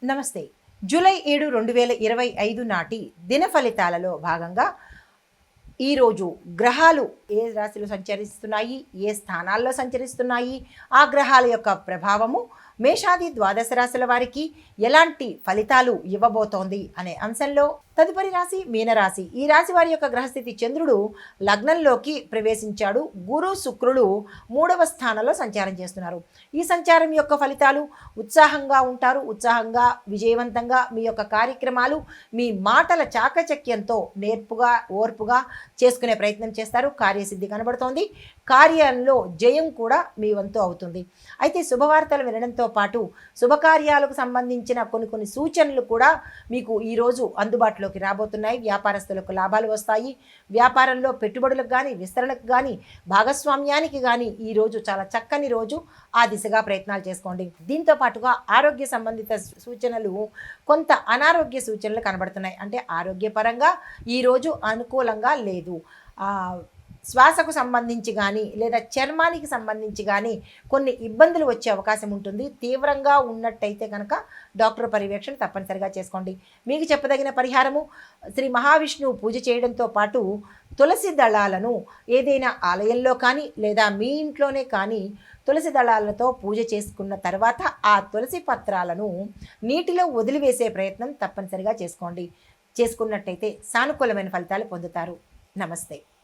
నమస్తే. జూలై 7, 2025 నాటి దిన ఫలితాలలో భాగంగా ఈరోజు గ్రహాలు ఏ రాశిలో సంచరిస్తున్నాయి, ఏ స్థానాల్లో సంచరిస్తున్నాయి, ఆ గ్రహాల యొక్క ప్రభావము మేషాది ద్వాదశ రాశుల వారికి ఎలాంటి ఫలితాలు ఇవ్వబోతోంది అనే అంశంలో తదుపరి రాశి మీనరాశి. ఈ రాశి వారి యొక్క గ్రహస్థితి చంద్రుడు లగ్నంలోకి ప్రవేశించాడు. గురు శుక్రులు 3వ స్థానంలో సంచారం చేస్తున్నారు. ఈ సంచారం యొక్క ఫలితాలు ఉత్సాహంగా ఉంటారు. ఉత్సాహంగా విజయవంతంగా మీ యొక్క కార్యక్రమాలు మీ మాటల చాకచక్యంతో నేర్పుగా ఓర్పుగా చేసుకునే ప్రయత్నం చేస్తారు. కార్యసిద్ధి కనబడుతోంది. కార్యంలో జయం కూడా మీ వంతు అవుతుంది. అయితే శుభవార్తలు వినడంతో పాటు శుభకార్యాలకు సంబంధించిన కొన్ని సూచనలు కూడా మీకు ఈరోజు అందుబాటులోకి రాబోతున్నాయి. వ్యాపారస్తులకు లాభాలు వస్తాయి. వ్యాపారంలో పెట్టుబడులకు కానీ విస్తరణకు కానీ భాగస్వామ్యానికి కానీ ఈరోజు చాలా చక్కని రోజు. ఆ దిశగా ప్రయత్నాలు చేసుకోండి. దీంతో పాటుగా ఆరోగ్య సంబంధిత సూచనలు, కొంత అనారోగ్య సూచనలు కనబడుతున్నాయి. అంటే ఆరోగ్యపరంగా ఈరోజు అనుకూలంగా లేదు. శ్వాసకు సంబంధించి కానీ లేదా చర్మానికి సంబంధించి కానీ కొన్ని ఇబ్బందులు వచ్చే అవకాశం ఉంటుంది. తీవ్రంగా ఉన్నట్టయితే కనుక డాక్టర్ పర్యవేక్షణ తప్పనిసరిగా చేసుకోండి. మీకు చెప్పదగిన పరిహారము, శ్రీ మహావిష్ణువు పూజ చేయడంతో పాటు తులసి దళాలను ఏదైనా ఆలయంలో కానీ లేదా మీ ఇంట్లోనే కానీ తులసి దళాలతో పూజ చేసుకున్న తర్వాత ఆ తులసి పత్రాలను నీటిలో వదిలివేసే ప్రయత్నం తప్పనిసరిగా చేసుకోండి. చేసుకున్నట్టయితే సానుకూలమైన ఫలితాలు పొందుతారు. నమస్తే.